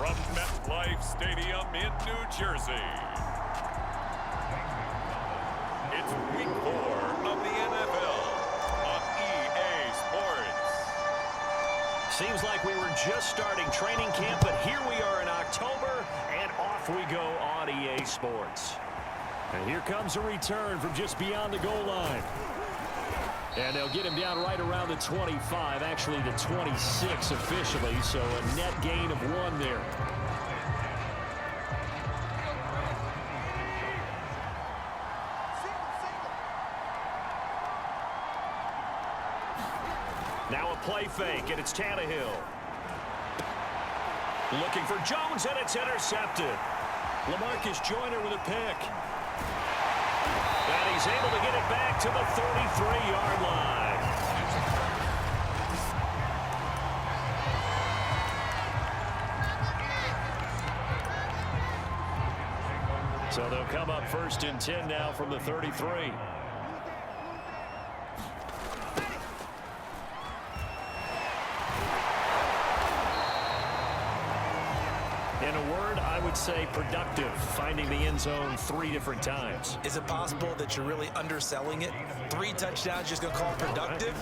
from MetLife Stadium in New Jersey. It's week 4 of the NFL on EA Sports. Seems like we were just starting training camp, but here we are in October, and off we go on EA Sports. And here comes a return from just beyond the goal line. And they'll get him down right around the 25, actually the 26 officially, so a net gain of 1 there. Now a play fake, and it's Tannehill. Looking for Jones, and it's intercepted. LaMarcus Joyner with a pick. And he's able to get it back to the 33-yard line. So they'll come up 1st and 10 now from the 33. In a word, I would say productive, finding the end zone 3 different times. Is it possible that you're really underselling it? 3 touchdowns just going to call it productive?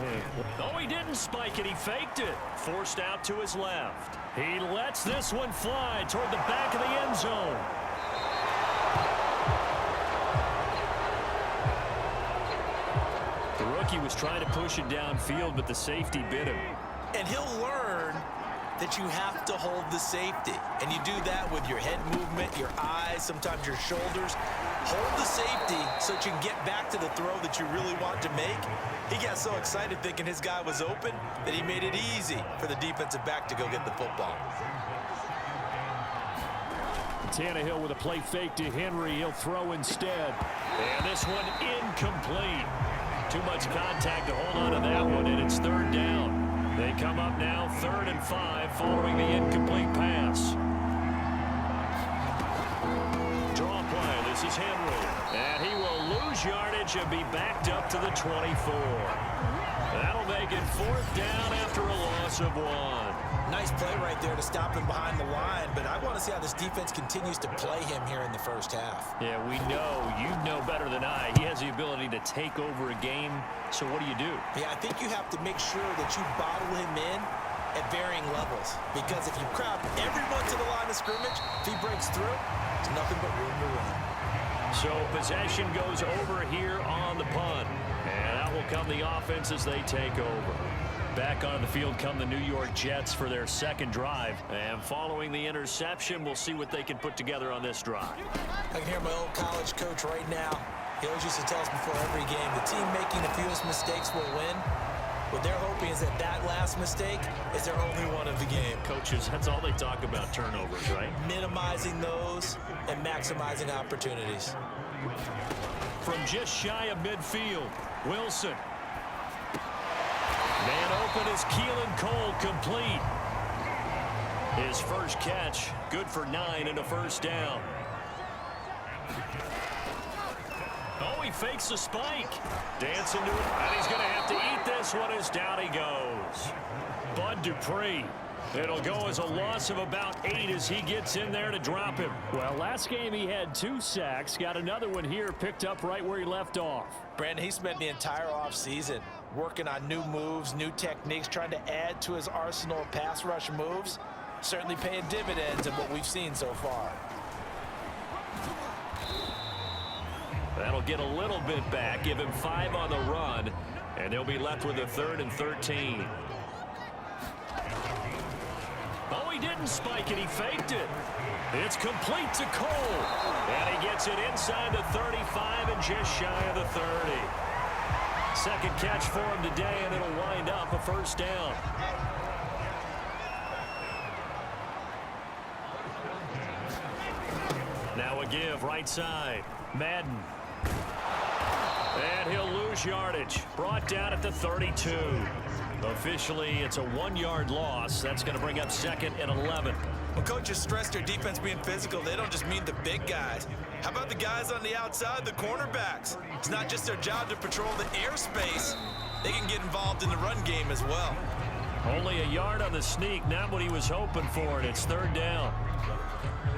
Oh, he didn't spike it. He faked it. Forced out to his left. He lets this one fly toward the back of the end zone. The rookie was trying to push it downfield, but the safety bit him. And he'll learn that you have to hold the safety. And you do that with your head movement, your eyes, sometimes your shoulders. Hold the safety so that you can get back to the throw that you really want to make. He got so excited thinking his guy was open that he made it easy for the defensive back to go get the football. Tannehill with a play fake to Henry. He'll throw instead. And this one incomplete. Too much contact to hold on to that one, and it's 3rd down. They come up now 3rd and 5 following the incomplete pass. Draw play. This is Henry. And he will lose yardage and be backed up to the 24. That'll make it 4th down after a loss of 1. Nice play right there to stop him behind the line, but I want to see how this defense continues to play him here in the first half. Yeah, we know. You know better than I. He has the ability to take over a game, so what do you do? Yeah, I think you have to make sure that you bottle him in at varying levels, because if you crowd everyone to the line of scrimmage, if he breaks through, it's nothing but room to run. So possession goes over here on the punt, and out will come the offense as they take over. Back on the field come the New York Jets for their 2nd drive. And following the interception, we'll see what they can put together on this drive. I can hear my old college coach right now. He always used to tell us before every game, the team making the fewest mistakes will win. What they're hoping is that that last mistake is their only one of the game. Coaches, that's all they talk about, turnovers, right? Minimizing those and maximizing opportunities. From just shy of midfield, Wilson. Man open is Keelan Cole, complete. His first catch, good for 9 and a 1st down. Oh, he fakes the spike. Dancing to it, and he's going to have to eat this one as down he goes. Bud Dupree. It'll go as a loss of about 8 as he gets in there to drop him. Well, last game he had 2 sacks. Got another one here, picked up right where he left off. Brandon, he spent the entire offseason working on new moves, new techniques, trying to add to his arsenal of pass rush moves. Certainly paying dividends in what we've seen so far. That'll get a little bit back, give him 5 on the run, and they'll be left with a 3rd and 13. Oh, he didn't spike it. He faked it. It's complete to Cole. And he gets it inside the 35 and just shy of the 30. 2nd catch for him today, and it'll wind up a 1st down. Now a give right side. Madden. And he'll lose yardage. Brought down at the 32. Officially, it's a 1-yard loss. That's going to bring up 2nd and 11. When coaches stress their defense being physical, they don't just mean the big guys. How about the guys on the outside, the cornerbacks? It's not just their job to patrol the airspace. They can get involved in the run game as well. Only a yard on the sneak, not what he was hoping for, and it's third down.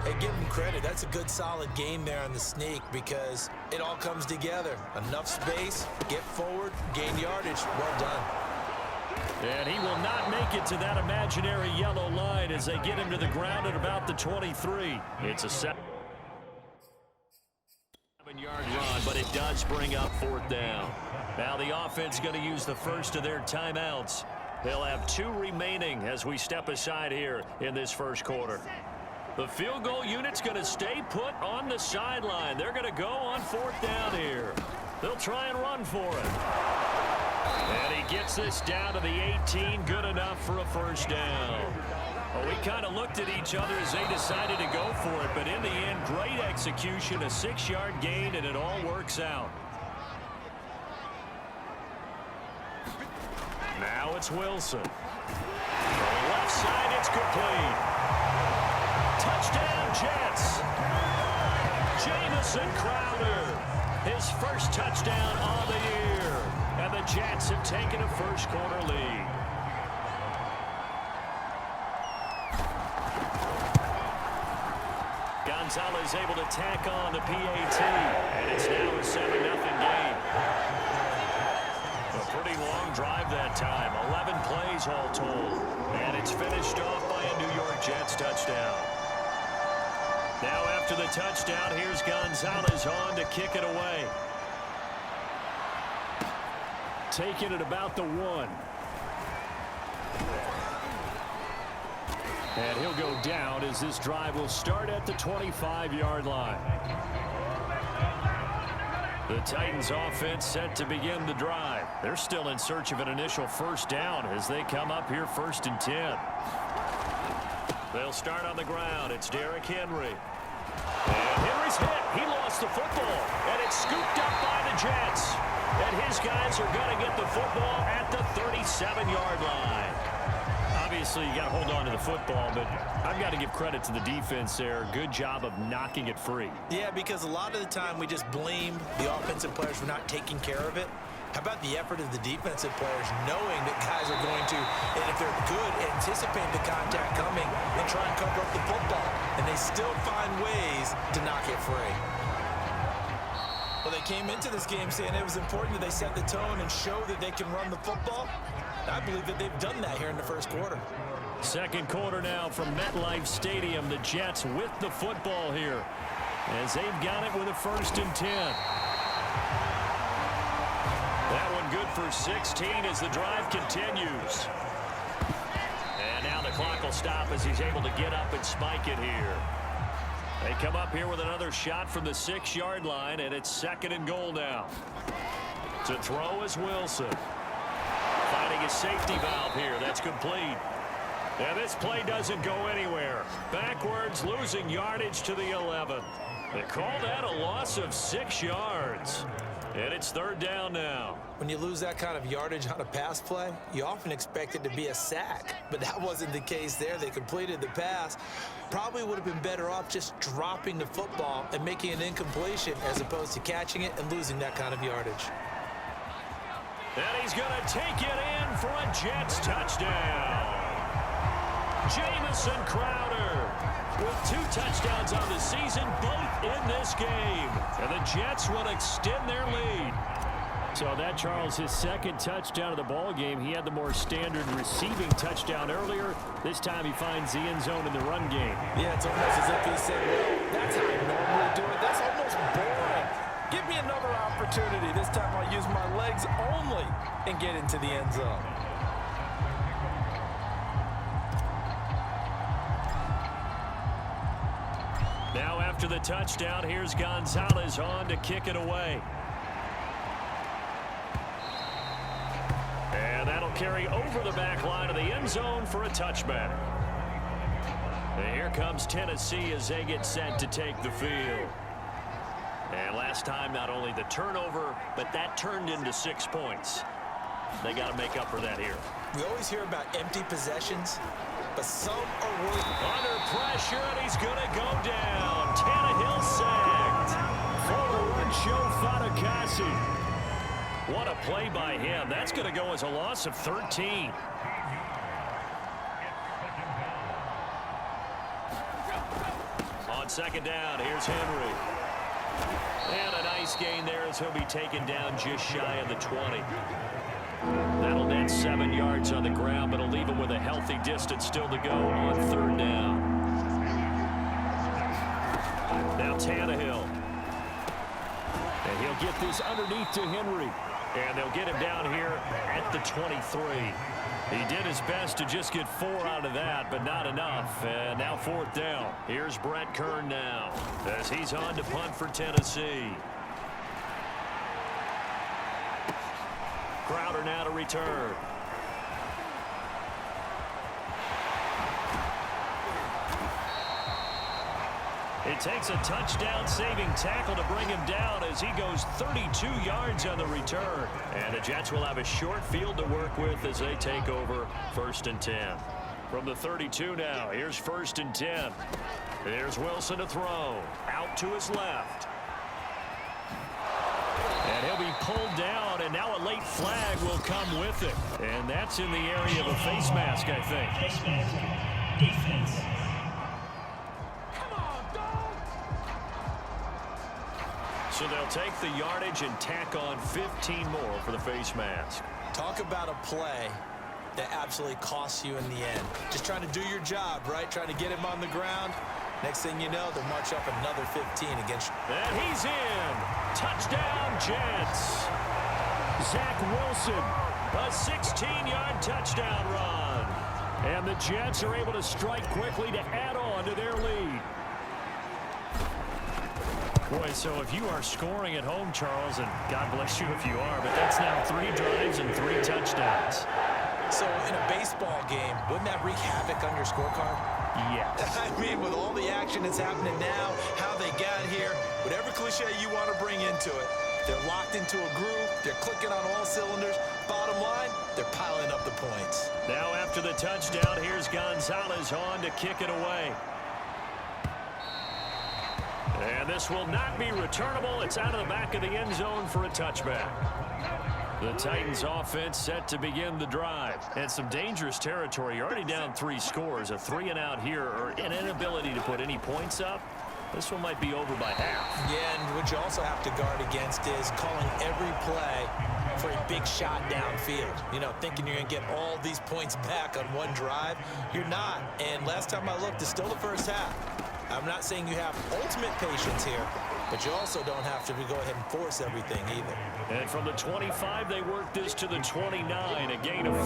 Hey, give him credit. That's a good, solid gain there on the sneak because it all comes together. Enough space, get forward, gain yardage. Well done. And he will not make it to that imaginary yellow line as they get him to the ground at about the 23. It's a 7-yard run, but it does bring up fourth down. Now the offense going to use the first of their timeouts. They'll have 2 remaining as we step aside here in this first quarter. The field goal unit's going to stay put on the sideline. They're going to go on fourth down here. They'll try and run for it. And he gets this down to the 18, good enough for a first down. Well, we kind of looked at each other as they decided to go for it, but in the end, great execution, a 6-yard gain, and it all works out. Now it's Wilson. Left side, it's complete. Touchdown, Jets. Jamison Crowder, his first touchdown of the year. And the Jets have taken a first quarter lead. Gonzalez able to tack on the PAT. And it's now a 7-0 game. A pretty long drive that time. 11 plays all told. And it's finished off by a New York Jets touchdown. Now after the touchdown, here's Gonzalez on to kick it away. Taking it about the 1. And he'll go down as this drive will start at the 25-yard line. The Titans offense set to begin the drive. They're still in search of an initial first down as they come up here 1st and 10. They'll start on the ground. It's Derrick Henry. And Henry's hit. He lost the football. And it's scooped up by the Jets. And his guys are going to get the football at the 37-yard line. Obviously, you got to hold on to the football, but I've got to give credit to the defense there. Good job of knocking it free. Yeah, because a lot of the time we just blame the offensive players for not taking care of it. How about the effort of the defensive players knowing that guys are going to, and if they're good, anticipate the contact coming and try and cover up the football. And they still find ways to knock it free. Well, they came into this game saying it was important that they set the tone and show that they can run the football. I believe that they've done that here in the first quarter. Second quarter now from MetLife Stadium. The Jets with the football here as they've got it with a 1st and 10. That one good for 16 as the drive continues. And now the clock will stop as he's able to get up and spike it here. They come up here with another shot from the 6-yard line, and it's 2nd and goal now. To throw is Wilson. Finding a safety valve here. That's complete. And this play doesn't go anywhere. Backwards, losing yardage to the 11. They call that a loss of 6 yards. And it's 3rd down now. When you lose that kind of yardage on a pass play, you often expect it to be a sack. But that wasn't the case there. They completed the pass. Probably would have been better off just dropping the football and making an incompletion as opposed to catching it and losing that kind of yardage. And he's going to take it in for a Jets touchdown. Jamison Crowder with 2 touchdowns on the season, both in this game. And the Jets will extend their lead. So that, Charles, his 2nd touchdown of the ball game. He had the more standard receiving touchdown earlier. This time he finds the end zone in the run game. Yeah, it's almost as if he said, well, that's how I normally do it. That's almost boring. Give me another opportunity. This time I'll use my legs only and get into the end zone. Now after the touchdown, here's Gonzalez on to kick it away. And that'll carry over the back line of the end zone for a touchback. And here comes Tennessee as they get set to take the field. And last time, not only the turnover, but that turned into 6 points. They got to make up for that here. We always hear about empty possessions, but some are worth it. Under pressure, and he's going to go down. Tannehill sacked. Forward, Joe Fatukasi. What a play by him. That's going to go as a loss of 13. On second down, here's Henry. And a nice gain there as he'll be taken down just shy of the 20. That'll net 7 yards on the ground, but it'll leave him with a healthy distance still to go on third down. Now Tannehill. And he'll get this underneath to Henry. And they'll get him down here at the 23. He did his best to just get 4 out of that, but not enough. And now fourth down. Here's Brett Kern now as he's on to punt for Tennessee. Crowder now to return. It takes a touchdown-saving tackle to bring him down as he goes 32 yards on the return. And the Jets will have a short field to work with as they take over 1st and 10. From the 32 now, here's 1st and 10. Here's Wilson to throw. Out to his left. And he'll be pulled down, and now a late flag will come with it. And that's in the area of a face mask, I think. Face mask. Defense. So they'll take the yardage and tack on 15 more for the face mask. Talk about a play that absolutely costs you in the end. Just trying to do your job, right? Trying to get him on the ground. Next thing you know, they'll march up another 15 against you. And he's in. Touchdown, Jets. Zach Wilson, a 16-yard touchdown run. And the Jets are able to strike quickly to add on to their lead. Boy, so if you are scoring at home, Charles, and God bless you if you are, but that's now 3 drives and 3 touchdowns. So in a baseball game, wouldn't that wreak havoc on your scorecard? Yes. I mean, with all the action that's happening now, how they got here, whatever cliche you want to bring into it, they're locked into a groove, they're clicking on all cylinders. Bottom line, they're piling up the points. Now after the touchdown, here's Gonzalez on to kick it away. And this will not be returnable. It's out of the back of the end zone for a touchback. The Titans offense set to begin the drive. And some dangerous territory. You're already down 3 scores. A 3-and-out here or an inability to put any points up. This one might be over by half. Yeah, and what you also have to guard against is calling every play for a big shot downfield. You know, thinking you're going to get all these points back on one drive. You're not. And last time I looked, it's still the first half. I'm not saying you have ultimate patience here, but you also don't have to go ahead and force everything either. And from the 25, they work this to the 29. A gain of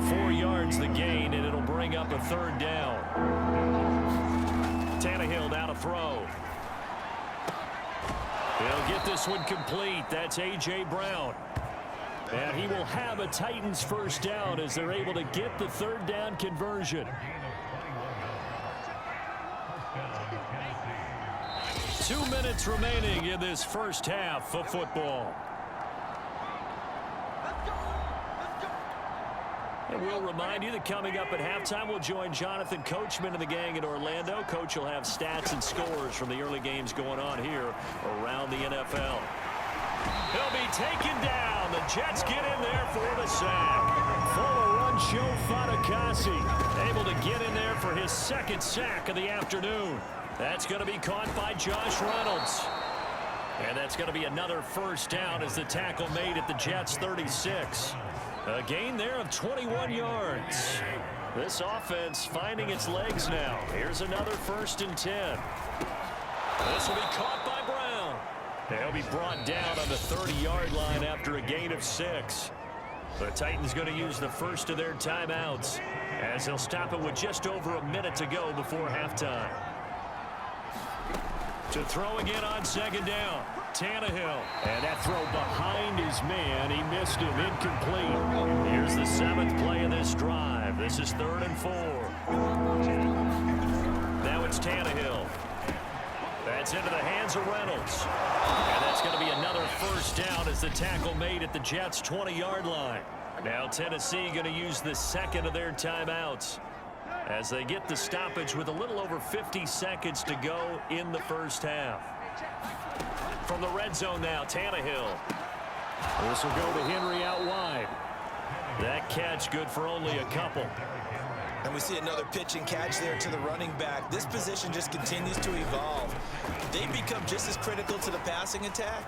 4. 4 yards the gain, and it'll bring up a 3rd down. Tannehill now to throw. He'll get this one complete. That's A.J. Brown. And he will have a Titans first down as they're able to get the 3rd down conversion. 2 minutes remaining in this first half of football. And we'll remind you that coming up at halftime, we'll join Jonathan Coachman and the gang in Orlando. Coach will have stats and scores from the early games going on here around the NFL. He'll be taken down. The Jets get in there for the sack. Former Run-Show Fatukasi able to get in there for his 2nd sack of the afternoon. That's going to be caught by Josh Reynolds. And that's going to be another first down as the tackle made at the Jets' 36. A gain there of 21 yards. This offense finding its legs now. Here's another 1st and 10. This will be caught by Brown. They'll be brought down on the 30-yard line after a gain of 6. The Titans going to use the first of their timeouts as they'll stop it with just over a minute to go before halftime. To throw again on 2nd down. Tannehill. And that throw behind his man. He missed him. Incomplete. Here's the 7th play of this drive. This is 3rd and 4. Now it's Tannehill. That's into the hands of Reynolds. And that's going to be another first down as the tackle made at the Jets' 20-yard line. Now Tennessee going to use the 2nd of their timeouts as they get the stoppage with a little over 50 seconds to go in the first half. From the red zone now, Tannehill. This will go to Henry out wide. That catch good for only a couple. And we see another pitch and catch there to the running back. This position just continues to evolve. They become just as critical to the passing attack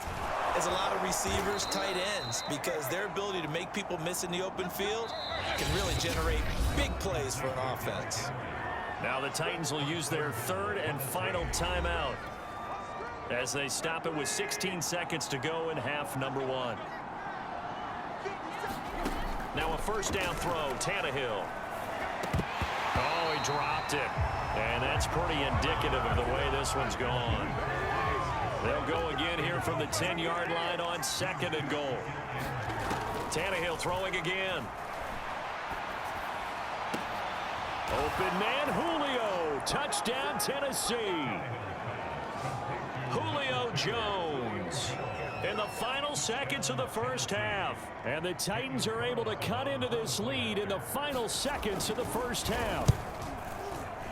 as a lot of receivers, tight ends, because their ability to make people miss in the open field can really generate big plays for an offense. Now the Titans will use their third and final timeout as they stop it with 16 seconds to go in half number 1. Now a first down throw, Tannehill. Oh, he dropped it. And that's pretty indicative of the way this one's gone. They'll go again here from the 10-yard line on 2nd and goal. Tannehill throwing again. Open man, Julio. Touchdown, Tennessee. Julio Jones in the final seconds of the first half. And the Titans are able to cut into this lead in the final seconds of the first half.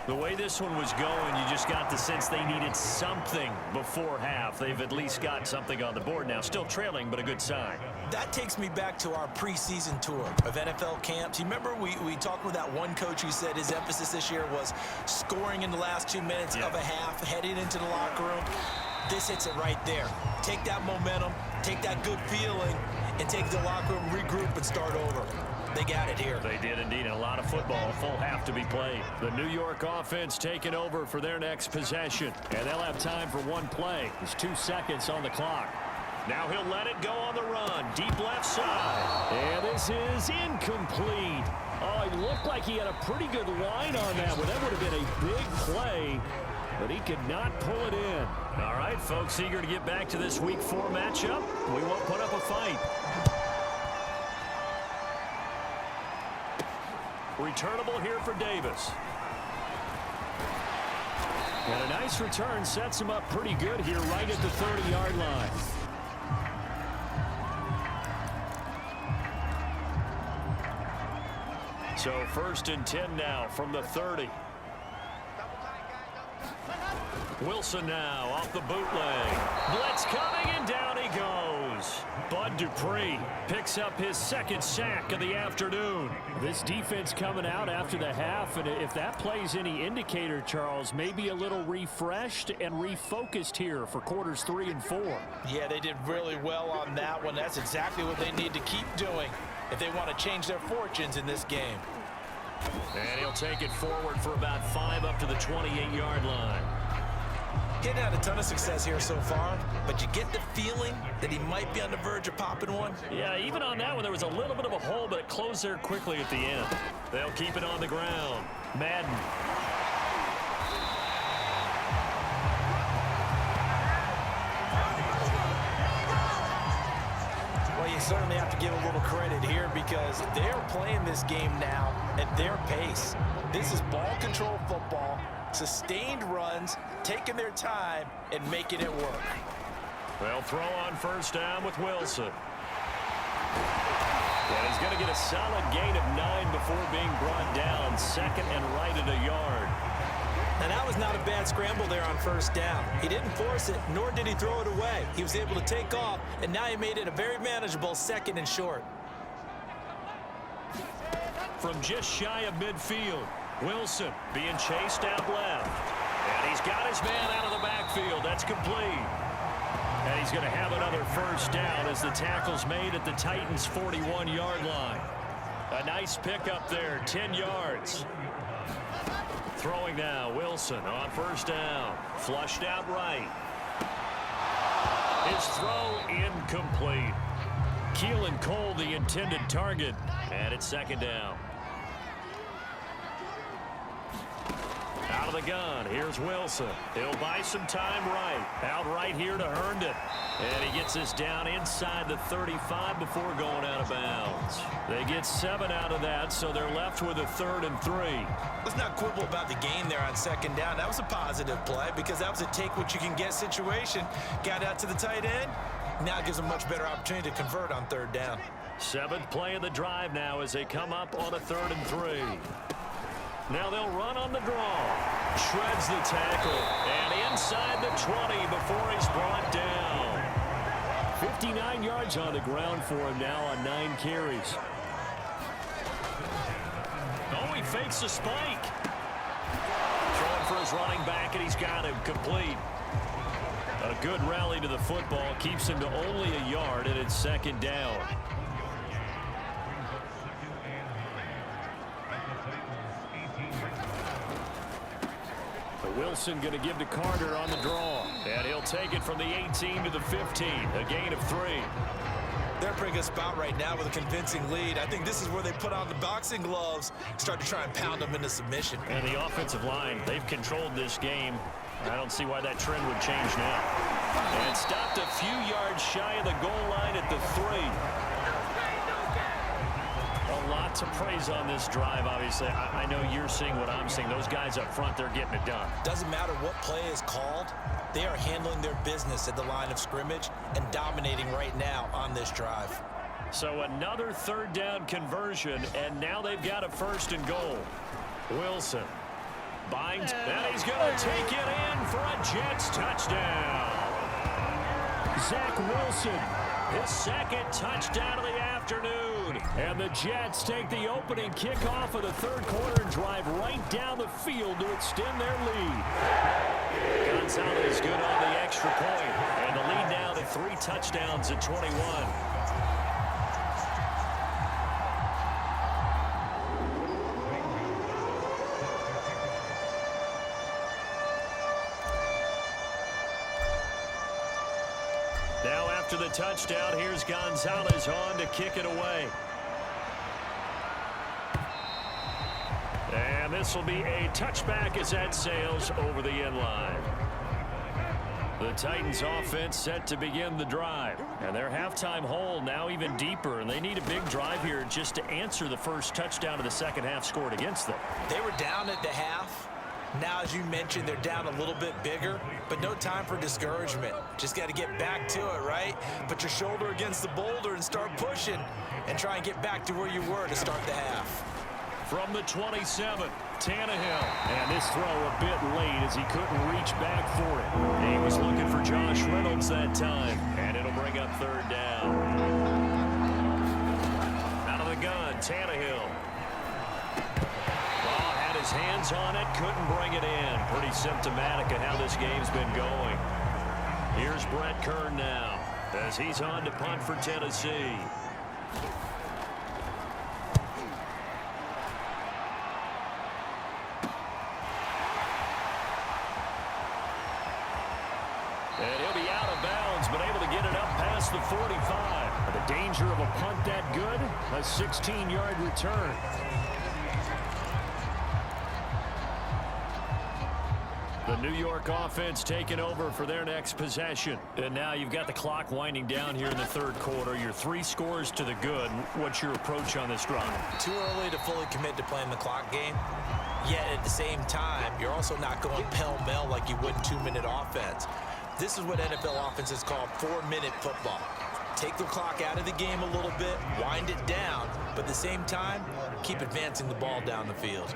The way this one was going, you just got the sense they needed something before half. They've at least got something on the board now. Still trailing, but a good sign. That takes me back to our preseason tour of NFL camps. You remember we talked with that one coach who said his emphasis this year was scoring in the last 2 minutes of a half, heading into the locker room. This hits it right there. Take that momentum, take that good feeling, and take the locker room, regroup, and start over. They got it here. They did indeed. And a lot of football, a full half to be played. The New York offense taking over for their next possession. And they'll have time for one play. There's 2 seconds on the clock. Now he'll let it go on the run. Deep left side. And this is incomplete. Oh, he looked like he had a pretty good line on that one. That would have been a big play, but he could not pull it in. All right, folks, eager to get back to this Week 4 matchup. We won't put up a fight. Returnable here for Davis. And a nice return sets him up pretty good here right at the 30-yard line. So 1st and 10 now from the 30. Wilson now off the bootleg. Blitz coming, and down he goes. Bud Dupree picks up his 2nd sack of the afternoon. This defense coming out after the half, and if that plays any indicator, Charles, maybe a little refreshed and refocused here for quarters 3 and 4. Yeah, they did really well on that one. That's exactly what they need to keep doing if they want to change their fortunes in this game. And he'll take it forward for about 5 up to the 28-yard line. Getting had a ton of success here so far, but you get the feeling that he might be on the verge of popping one. Yeah, even on that one, there was a little bit of a hole, but it closed there quickly at the end. They'll keep it on the ground. Madden. Well, you certainly have to give a little credit here because they're playing this game now at their pace. This is ball control football. Sustained runs, taking their time, and making it work. They'll throw on 1st down with Wilson. And he's going to get a solid gain of 9 before being brought down. 2nd and right at a yard. Now, that was not a bad scramble there on 1st down. He didn't force it, nor did he throw it away. He was able to take off, and now he made it a very manageable 2nd and short. From just shy of midfield, Wilson being chased out left. And he's got his man out of the backfield. That's complete. And he's going to have another 1st down as the tackle's made at the Titans' 41-yard line. A nice pickup there, 10 yards. Throwing now, Wilson on 1st down. Flushed out right. His throw incomplete. Keelan Cole, the intended target. And it's 2nd down. Out of the gun, here's Wilson. He'll buy some time right. Out right here to Herndon. And he gets this down inside the 35 before going out of bounds. They get 7 out of that, so they're left with a 3rd and 3. Let's not quibble about the gain there on 2nd down. That was a positive play because that was a take-what-you-can-get situation. Got out to the tight end. Now it gives them a much better opportunity to convert on 3rd down. 7th play of the drive now as they come up on a 3rd and 3. Now they'll run on the draw. Shreds the tackle. And inside the 20 before he's brought down. 59 yards on the ground for him now on 9 carries. Oh, he fakes a spike. Throwing for his running back, and he's got him complete. A good rally to the football keeps him to only a yard, and it's second down. Wilson going to give to Carter on the draw. And he'll take it from the 18 to the 15. A gain of 3. They're a pretty good spot right now with a convincing lead. I think this is where they put on the boxing gloves, start to try and pound them into submission. And the offensive line, they've controlled this game. I don't see why that trend would change now. And stopped a few yards shy of the goal line at the 3. A lot to praise on this drive, obviously. I know you're seeing what I'm seeing. Those guys up front, they're getting it done. Doesn't matter what play is called. They are handling their business at the line of scrimmage and dominating right now on this drive. So another third down conversion, and now they've got a 1st and goal. Wilson binds, and he's going to take it in for a Jets touchdown. Zach Wilson, his 2nd touchdown of the afternoon. And the Jets take the opening kickoff of the 3rd quarter and drive right down the field to extend their lead. Gonzalez good on the extra point, and the lead now to 3 touchdowns at 21. Now after the touchdown, here's Gonzalez on to kick it away. And this will be a touchback as that sails over the end line. The Titans offense set to begin the drive. And their halftime hole now even deeper. And they need a big drive here just to answer the first touchdown of the second half scored against them. They were down at the half. Now, as you mentioned, they're down a little bit bigger, but no time for discouragement. Just got to get back to it, right? Put your shoulder against the boulder and start pushing and try and get back to where you were to start the half. From the 27, Tannehill. And this throw a bit late as he couldn't reach back for it. He was looking for Josh Reynolds that time, and it'll bring up 3rd down. Out of the gun, Tannehill. Had his hands on it, couldn't bring it in. Pretty symptomatic of how this game's been going. Here's Brett Kern now as he's on to punt for Tennessee. And he'll be out of bounds, but able to get it up past the 45. The danger of a punt that good, a 16-yard return. The New York offense taking over for their next possession. And now you've got the clock winding down here in the 3rd quarter. You're 3 scores to the good. What's your approach on this drive? Too early to fully commit to playing the clock game. Yet at the same time, you're also not going pell-mell like you would in 2-minute offense. This is what NFL offenses call 4-minute football. Take the clock out of the game a little bit, wind it down, but at the same time, keep advancing the ball down the field.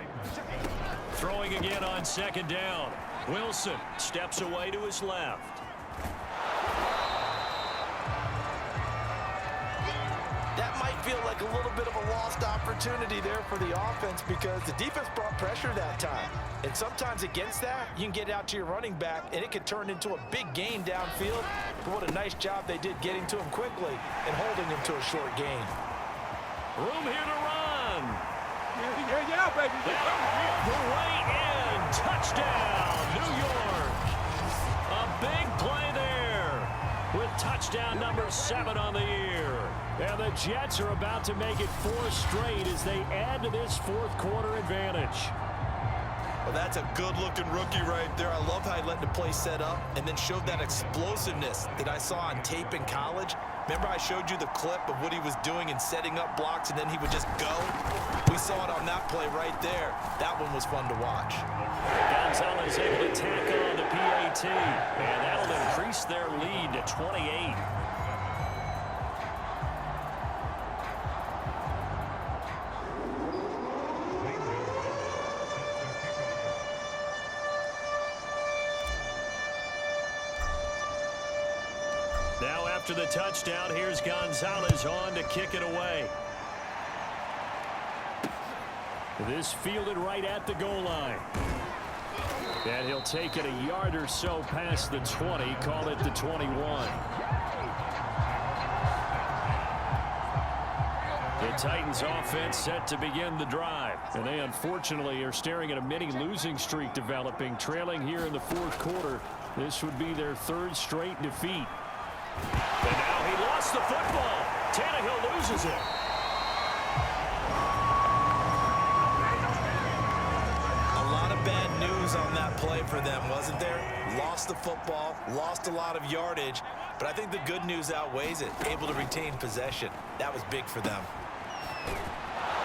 Throwing again on 2nd down. Wilson steps away to his left. That might feel like a little bit of a lost opportunity there for the offense because the defense brought pressure that time. And sometimes against that, you can get out to your running back, and it could turn into a big gain downfield. But what a nice job they did getting to him quickly and holding him to a short gain. Room here to run. Yeah, baby. The way in. Touchdown, New York. A big play there with touchdown number 7 on the year. And the Jets are about to make it 4 straight as they add to this 4th quarter advantage. Well, that's a good-looking rookie right there. I love how he let the play set up and then showed that explosiveness that I saw on tape in college. Remember I showed you the clip of what he was doing and setting up blocks, and then he would just go? We saw it on that play right there. That one was fun to watch. Gonzalez able to tack on the PAT, and that'll increase their lead to 28. Now after the touchdown, here's Gonzalez on to kick it away. This fielded right at the goal line. And he'll take it a yard or so past the 20, call it the 21. The Titans offense set to begin the drive. And they unfortunately are staring at a mini losing streak developing, trailing here in the fourth quarter. This would be their third straight defeat. And now he lost the football. Tannehill loses it. A lot of bad news on that play for them, wasn't there? Lost the football, lost a lot of yardage, but I think the good news outweighs it. Able to retain possession. That was big for them.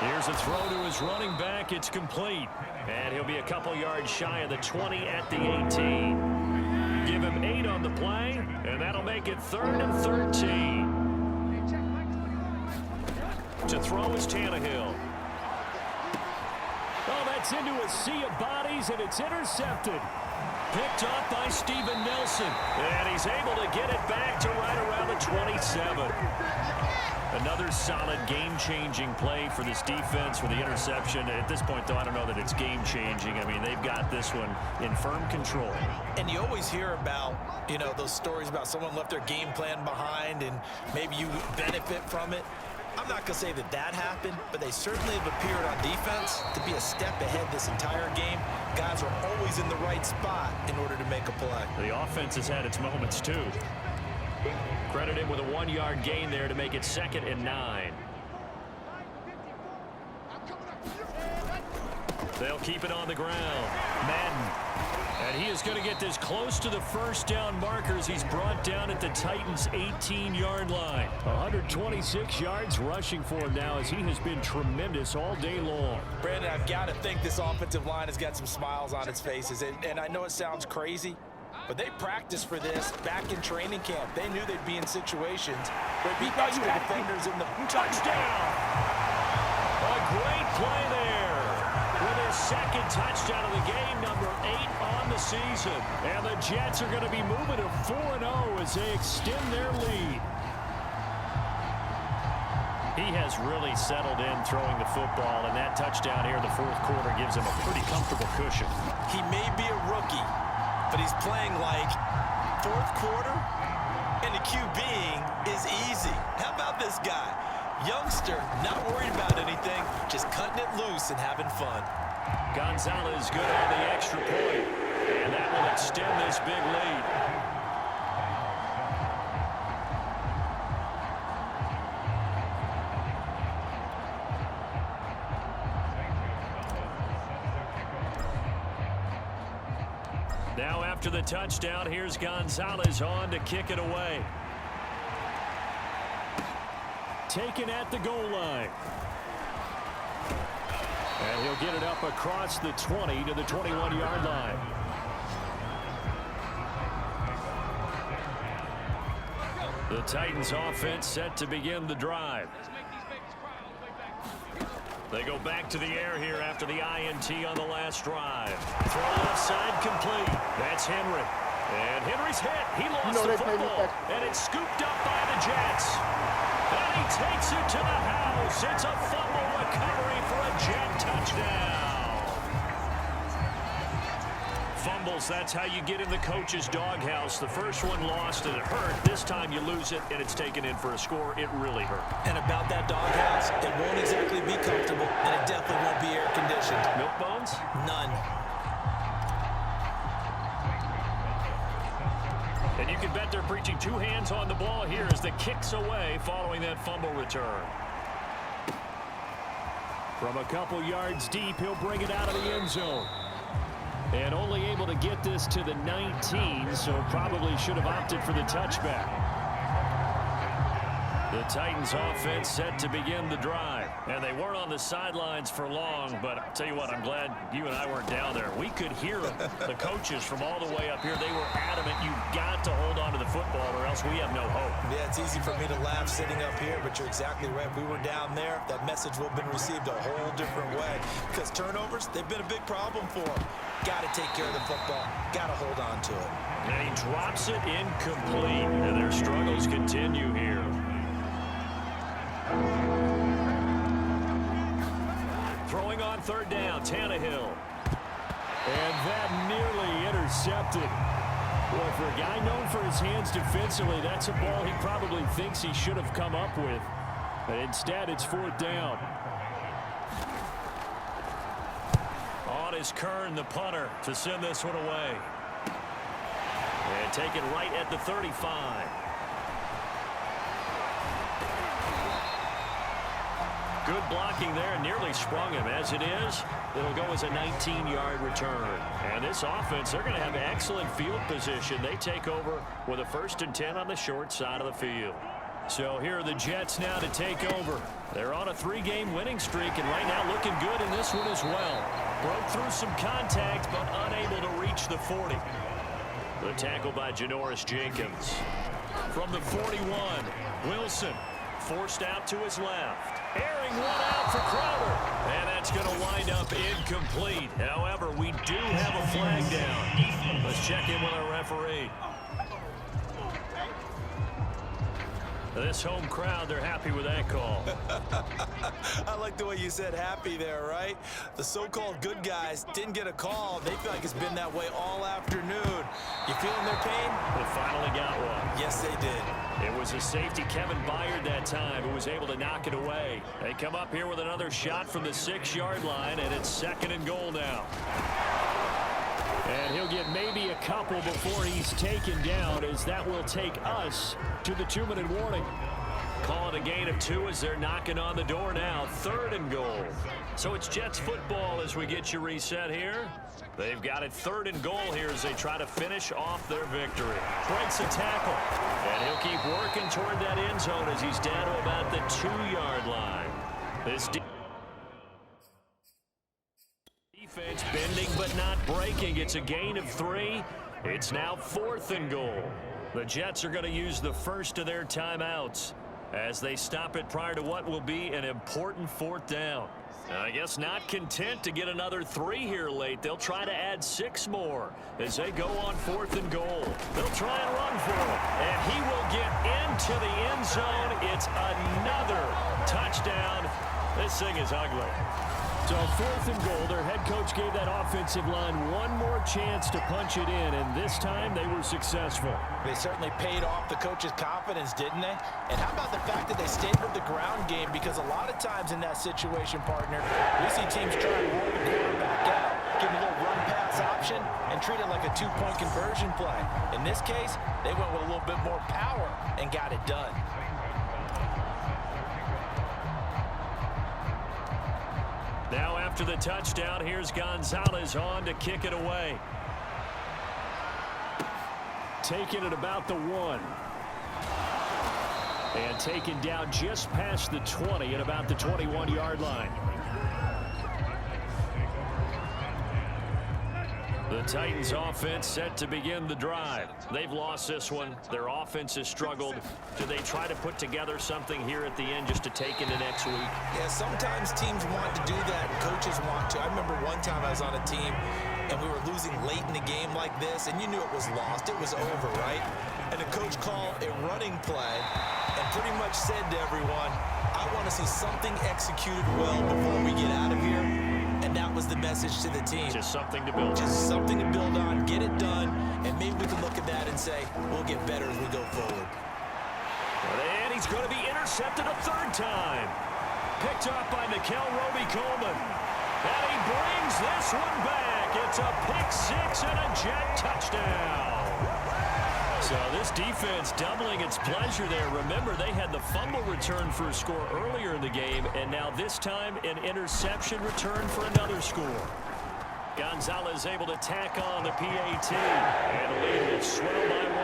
Here's a throw to his running back. It's complete. And he'll be a couple yards shy of the 20 at the 18. Give him 8 on the play, and that'll make it 3rd and 13. To throw is Tannehill. Oh, that's into a sea of bodies, and it's intercepted. Picked up by Steven Nelson. And he's able to get it back to right around the 27. Another solid game-changing play for this defense for the interception. At this point, though, I don't know that it's game-changing. I mean, they've got this one in firm control. And you always hear about, you know, those stories about someone left their game plan behind and maybe you benefit from it. I'm not going to say that that happened, but they certainly have appeared on defense to be a step ahead this entire game. Guys are always in the right spot in order to make a play. The offense has had its moments, too. Credit him with a 1-yard gain there to make it 2nd and 9. They'll keep it on the ground. Madden. And he is going to get this close to the first down markers. He's brought down at the Titans' 18-yard line. 126 yards rushing for him now as he has been tremendous all day long. Brandon, I've got to think this offensive line has got some smiles on its faces. And I know it sounds crazy, but they practiced for this back in training camp. They knew they'd be in situations where they'd be extra defenders in the touchdown. A great play there. With his 2nd touchdown of the game, number 8 on the season. And the Jets are going to be moving to 4-0 as they extend their lead. He has really settled in throwing the football, and that touchdown here in the fourth quarter gives him a pretty comfortable cushion. He may be a rookie, but he's playing like fourth quarter, and the QBing is easy. How about this guy? Youngster, not worried about anything, just cutting it loose and having fun. Gonzalez good on the extra point, and that will extend this big lead. Now after the touchdown, here's Gonzalez on to kick it away. Taken at the goal line. And he'll get it up across the 20 to the 21-yard line. The Titans offense set to begin the drive. They go back to the air here after the INT on the last drive. Throw left side complete. That's Henry. And Henry's hit. He lost the football. And it's scooped up by the Jets. And he takes it to the house. It's a fumble recovery for a Jet touchdown. Fumbles, that's how you get in the coach's doghouse. The first one lost and it hurt. This time you lose it and it's taken in for a score. It really hurt. And about that doghouse, it won't exactly be comfortable, and it definitely won't be air conditioned. Milk bones? None. And you can bet they're preaching 2 hands on the ball here as the kick's away following that fumble return. From a couple yards deep, he'll bring it out of the end zone. And only able to get this to the 19, so probably should have opted for the touchback. The Titans offense set to begin the drive. And they weren't on the sidelines for long, but I'll tell you what, I'm glad you and I weren't down there. We could hear them, the coaches from all the way up here. They were adamant, you've got to hold on to the football or else we have no hope. Yeah, it's easy for me to laugh sitting up here, but you're exactly right. We were down there. That message would have been received a whole different way. Because turnovers, they've been a big problem for them. Got to take care of the football. Got to hold on to it. And he drops it incomplete. And their struggles continue here. Throwing on third down, Tannehill. And that nearly intercepted. Boy, for a guy known for his hands defensively, that's a ball he probably thinks he should have come up with. But instead, it's fourth down. On is Kern, the punter, to send this one away. And take it right at the 35. Good blocking there, nearly sprung him. As it is, it'll go as a 19-yard return. And this offense, they're going to have excellent field position. They take over with a 1st and 10 on the short side of the field. So here are the Jets now to take over. They're on a 3-game winning streak, and right now looking good in this one as well. Broke through some contact, but unable to reach the 40. The tackle by Janoris Jenkins. From the 41, Wilson forced out to his left. Airing one out for Crowder. And that's going to wind up incomplete. However, we do have a flag down. Let's check in with our referee. This home crowd, they're happy with that call. I like the way you said happy there, right? The so-called good guys didn't get a call. They feel like it's been that way all afternoon. You feeling their pain? They finally got one. Yes, they did. It was a safety, Kevin Byard, that time, who was able to knock it away. They come up here with another shot from the 6-yard line, and it's 2nd and goal now. And he'll get maybe a couple before he's taken down, as that will take us to the 2-minute warning. Call it a gain of 2 as they're knocking on the door now. 3rd and goal. So it's Jets football as we get you reset here. They've got it 3rd and goal here as they try to finish off their victory. Breaks a tackle. And he'll keep working toward that end zone as he's down to about the 2-yard line. This defense bending but not breaking. It's a gain of 3. It's now 4th and goal. The Jets are going to use the first of their timeouts as they stop it prior to what will be an important 4th down. I guess not content to get another 3 here late. They'll try to add 6 more as they go on 4th and goal. They'll try and run for it, and he will get into the end zone. It's another touchdown. This thing is ugly. So 4th and goal, their head coach gave that offensive line one more chance to punch it in, and this time they were successful. They certainly paid off the coach's confidence, didn't they? And how about the fact that they stayed with the ground game? Because a lot of times in that situation, partner, we see teams try to roll the quarterback out, give him a little run-pass option, and treat it like a 2-point conversion play. In this case, they went with a little bit more power and got it done. Now after the touchdown, here's Gonzalez on to kick it away. Taking it about the 1. And taken down just past the 20 at about the 21-yard line. The Titans offense set to begin the drive. They've lost this one. Their offense has struggled. Do they try to put together something here at the end just to take into next week? Yeah, sometimes teams want to do that, and coaches want to. I remember one time I was on a team, and we were losing late in the game like this, and you knew it was lost. It was over, right? And the coach called a running play and pretty much said to everyone, I want to see something executed well before we get out of here. And that was the message to the team. Just something to build on. Just something to build on, get it done, and maybe we can look at that and say, we'll get better as we go forward. And he's going to be intercepted a 3rd time. Picked up by Nickel Roby-Coleman. And he brings this one back. It's a pick-6 and a Jet touchdown. So this defense doubling its pleasure there. Remember, they had the fumble return for a score earlier in the game, and now this time an interception return for another score. Gonzalez able to tack on the PAT, and the lead will swell by 1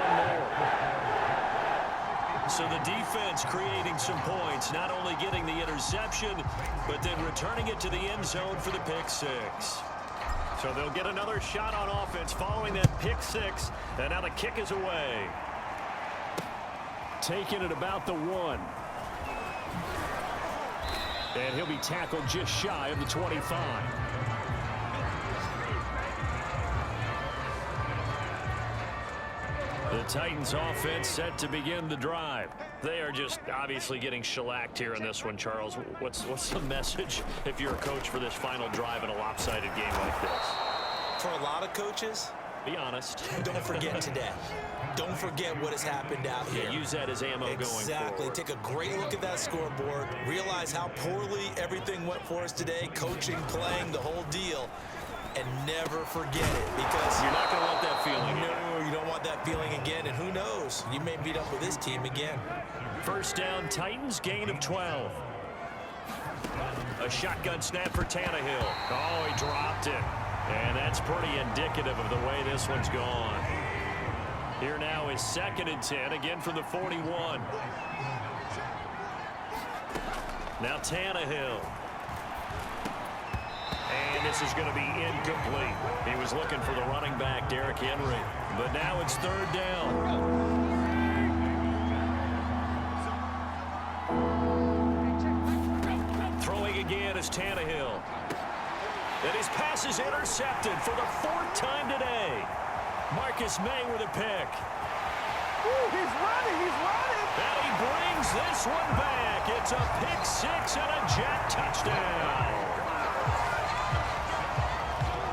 more. So the defense creating some points, not only getting the interception, but then returning it to the end zone for the pick-6. So they'll get another shot on offense following that pick-6, and now the kick is away. Taking it about the 1. And he'll be tackled just shy of the 25. The Titans offense set to begin the drive. They are just obviously getting shellacked here in this one, Charles. What's the message if you're a coach for this final drive in a lopsided game like this? For a lot of coaches, be honest. don't forget today. Don't forget what has happened out here. Yeah, use that as ammo going forward. Exactly. Take a great look at that scoreboard. Realize how poorly everything went for us today. Coaching, playing, the whole deal. And never forget it, because you're not going to want that feeling. No, you don't want that feeling again. And who knows? You may meet up with this team again. First down, Titans, gain of 12. A shotgun snap for Tannehill. Oh, he dropped it. And that's pretty indicative of the way this one's gone. Here now is 2nd and 10, again from the 41. Now Tannehill. And this is going to be incomplete. He was looking for the running back, Derrick Henry. But now it's 3rd down. Throwing again is Tannehill. And his pass is intercepted for the 4th time today. Marcus May with a pick. Ooh, he's running, he's running. And he brings this one back. It's a pick 6 and a Jet touchdown.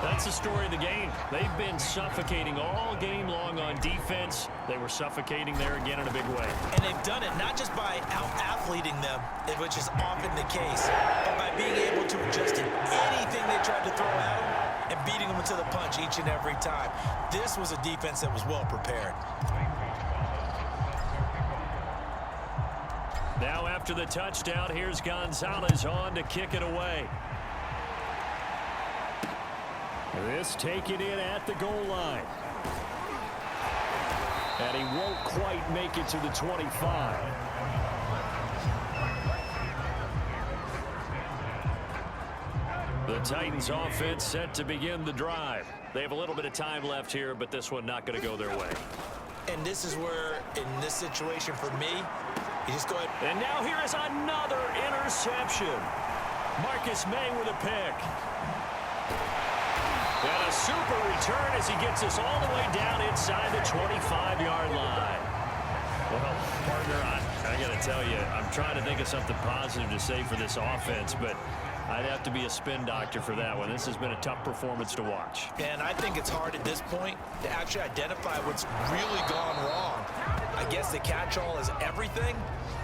That's the story of the game. They've been suffocating all game long on defense. They were suffocating there again in a big way. And they've done it not just by out-athleting them, which is often the case, but by being able to adjust to anything they tried to throw at them and beating them to the punch each and every time. This was a defense that was well prepared. Now after the touchdown, here's Gonzalez on to kick it away. This taken in at the goal line. And he won't quite make it to the 25. The Titans offense set to begin the drive. They have a little bit of time left here, but this one not going to go their way. And this is where, in this situation for me, you just go ahead. And now here is another interception. Marcus May with a pick. And a super return as he gets us all the way down inside the 25-yard line. Well, partner, I got to tell you, I'm trying to think of something positive to say for this offense, but I'd have to be a spin doctor for that one. This has been a tough performance to watch. And I think it's hard at this point to actually identify what's really gone wrong. I guess the catch-all is everything.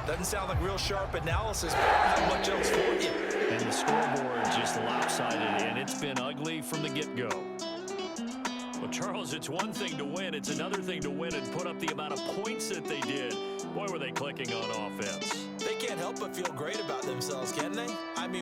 Doesn't sound like real sharp analysis, but not much else for you. And the scoreboard just lopsided, and it's been ugly from the get-go. Well, Charles, it's one thing to win. It's another thing to win and put up the amount of points that they did. Boy, were they clicking on offense. They can't help but feel great about themselves, can they?